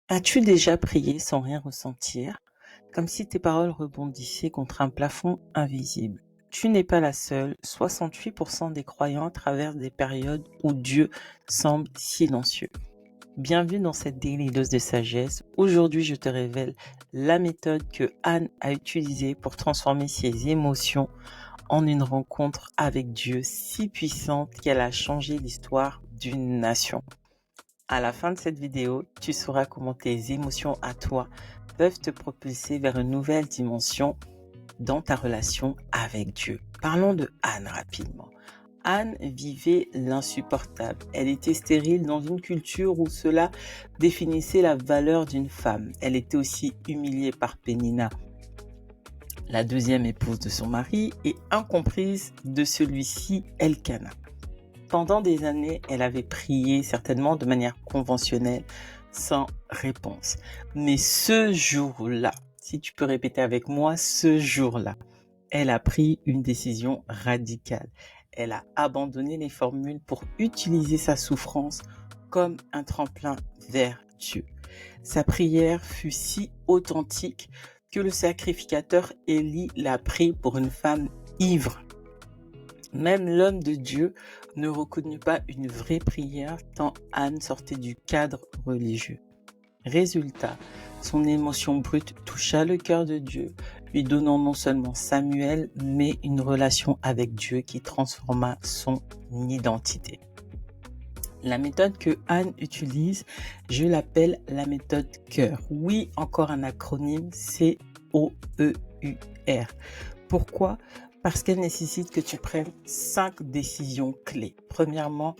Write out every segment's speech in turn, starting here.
As-tu déjà prié sans rien ressentir, comme si tes paroles rebondissaient contre un plafond invisible? Tu n'es pas la seule, 68% des croyants traversent des périodes où Dieu semble silencieux. Bienvenue dans cette daily dose de sagesse. Aujourd'hui, je te révèle la méthode que Anne a utilisée pour transformer ses émotions en une rencontre avec Dieu si puissante qu'elle a changé l'histoire d'une nation. À la fin de cette vidéo, tu sauras comment tes émotions à toi peuvent te propulser vers une nouvelle dimension dans ta relation avec Dieu. Parlons de Anne rapidement. Anne vivait l'insupportable. Elle était stérile dans une culture où cela définissait la valeur d'une femme. Elle était aussi humiliée par Pénina, la deuxième épouse de son mari, et incomprise de celui-ci, Elkana. Pendant des années, elle avait prié certainement de manière conventionnelle, sans réponse. Mais ce jour-là, si tu peux répéter avec moi, ce jour-là, elle a pris une décision radicale. Elle a abandonné les formules pour utiliser sa souffrance comme un tremplin vers Dieu. Sa prière fut si authentique que le sacrificateur Élie l'a pris pour une femme ivre. Même l'homme de Dieu ne reconnut pas une vraie prière tant Anne sortait du cadre religieux. Résultat, son émotion brute toucha le cœur de Dieu, lui donnant non seulement Samuel, mais une relation avec Dieu qui transforma son identité. La méthode que Anne utilise, je l'appelle la méthode cœur. Oui, encore un acronyme, C-O-E-U-R. Pourquoi ? Parce qu'elle nécessite que tu prennes 5 décisions clés. Premièrement,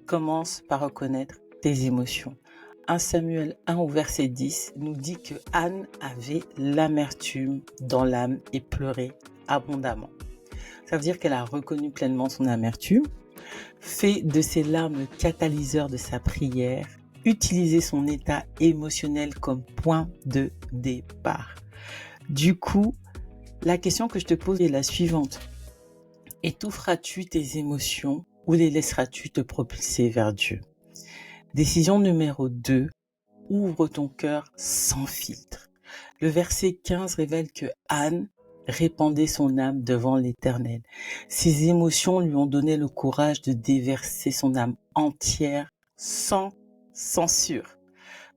commence par reconnaître tes émotions. 1 Samuel 1 au verset 10 nous dit que Anne avait l'amertume dans l'âme et pleurait abondamment. Ça veut dire qu'elle a reconnu pleinement son amertume, fait de ses larmes le catalyseur de sa prière, utilisé son état émotionnel comme point de départ. Du coup, la question que je te pose est la suivante. Étoufferas-tu tes émotions ou les laisseras-tu te propulser vers Dieu? Décision numéro 2. Ouvre ton cœur sans filtre. Le verset 15 révèle que Anne répandait son âme devant l'Éternel. Ses émotions lui ont donné le courage de déverser son âme entière sans censure.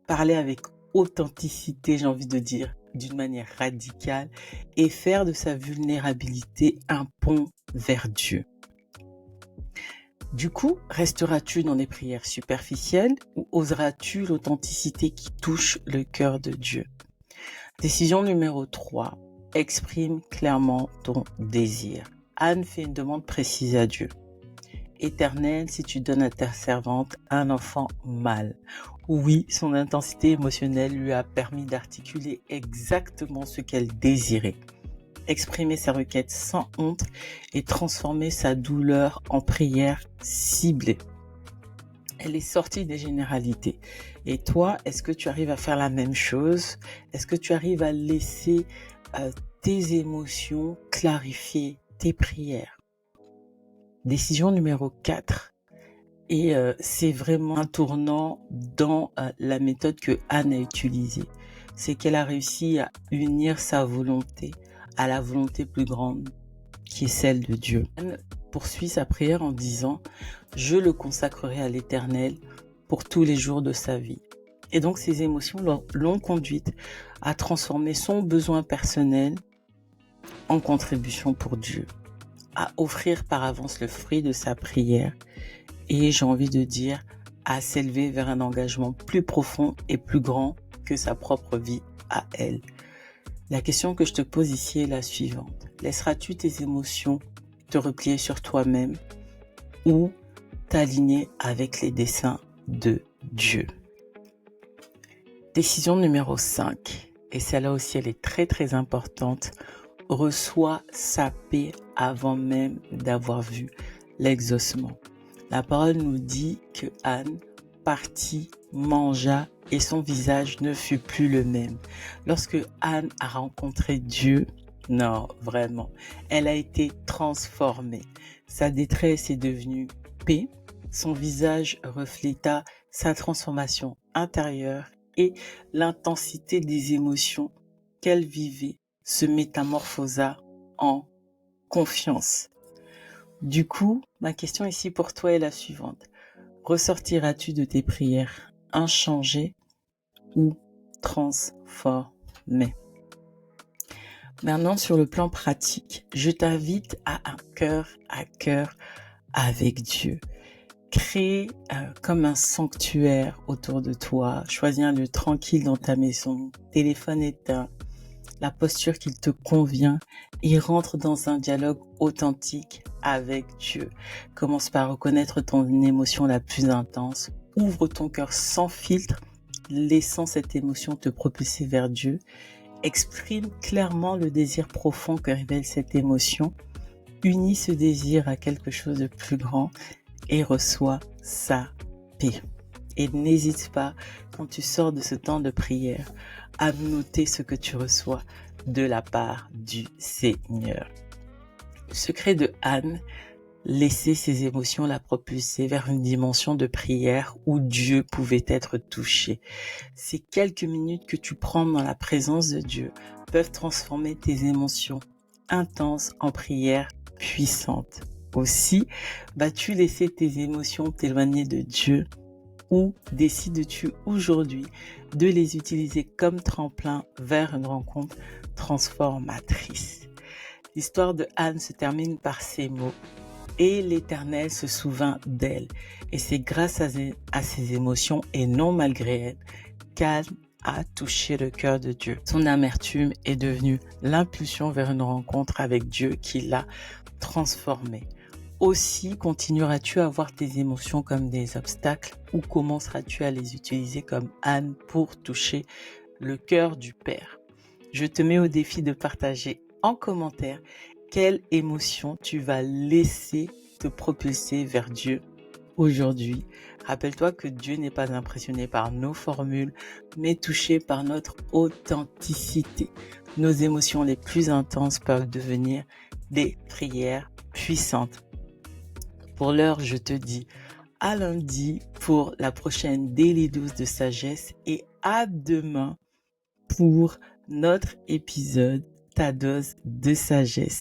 Parler avec authenticité, j'ai envie de dire, d'une manière radicale et faire de sa vulnérabilité un pont vers Dieu. Du coup, resteras-tu dans des prières superficielles ou oseras-tu l'authenticité qui touche le cœur de Dieu? Décision numéro 3. Exprime clairement ton désir. Anne fait une demande précise à Dieu. Éternel, si tu donnes à ta servante un enfant mâle. Oui, son intensité émotionnelle lui a permis d'articuler exactement ce qu'elle désirait. Exprimer sa requête sans honte et transformer sa douleur en prière ciblée. Elle est sortie des généralités. Et toi, est-ce que tu arrives à faire la même chose? Est-ce que tu arrives à laisser tes émotions clarifier tes prières? Décision numéro 4. Et c'est vraiment un tournant dans la méthode que Anne a utilisée. C'est qu'elle a réussi à unir sa volonté à la volonté plus grande qui est celle de Dieu. Anne poursuit sa prière en disant « Je le consacrerai à l'Éternel pour tous les jours de sa vie ». Et donc ses émotions l'ont conduite à transformer son besoin personnel en contribution pour Dieu, à offrir par avance le fruit de sa prière et j'ai envie de dire à s'élever vers un engagement plus profond et plus grand que sa propre vie à elle. La question que je te pose ici est la suivante. Laisseras-tu tes émotions te replier sur toi-même ou t'aligner avec les desseins de Dieu? Décision numéro 5, et celle-là aussi elle est très très importante. Reçois sa paix avant même d'avoir vu l'exaucement. La parole nous dit que Anne partit, mangea et son visage ne fut plus le même. Lorsque Anne a rencontré Dieu, non, vraiment, elle a été transformée. Sa détresse est devenue paix. Son visage refléta sa transformation intérieure et l'intensité des émotions qu'elle vivait se métamorphosa en confiance. Du coup, ma question ici pour toi est la suivante. Ressortiras-tu de tes prières inchangées ou transformées? Maintenant, sur le plan pratique, je t'invite à un cœur à cœur avec Dieu. Crée comme un sanctuaire autour de toi. Choisis un lieu tranquille dans ta maison, téléphone éteint, la posture qui te convient et rentre dans un dialogue authentique avec Dieu. Commence par reconnaître ton émotion la plus intense. Ouvre ton cœur sans filtre, laissant cette émotion te propulser vers Dieu. Exprime clairement le désir profond que révèle cette émotion. Unis ce désir à quelque chose de plus grand et reçois sa paix. Et n'hésite pas, quand tu sors de ce temps de prière, à noter ce que tu reçois de la part du Seigneur. Le secret de Anne, laisser ses émotions la propulser vers une dimension de prière où Dieu pouvait être touché. Ces quelques minutes que tu prends dans la présence de Dieu peuvent transformer tes émotions intenses en prière puissante. Aussi, vas-tu laisser tes émotions t'éloigner de Dieu ou décides-tu aujourd'hui de les utiliser comme tremplin vers une rencontre transformatrice? L'histoire de Anne se termine par ces mots. Et l'Éternel se souvint d'elle. Et c'est grâce à ses émotions et non malgré elle qu'Anne a touché le cœur de Dieu. Son amertume est devenue l'impulsion vers une rencontre avec Dieu qui l'a transformée. Aussi, continueras-tu à voir tes émotions comme des obstacles ou commenceras-tu à les utiliser comme Anne pour toucher le cœur du Père? Je te mets au défi de partager en commentaire quelle émotion tu vas laisser te propulser vers Dieu aujourd'hui. Rappelle-toi que Dieu n'est pas impressionné par nos formules, mais touché par notre authenticité. Nos émotions les plus intenses peuvent devenir des prières puissantes. Pour l'heure, je te dis à lundi pour la prochaine Daily Dose de sagesse et à demain pour notre épisode Ta dose de sagesse.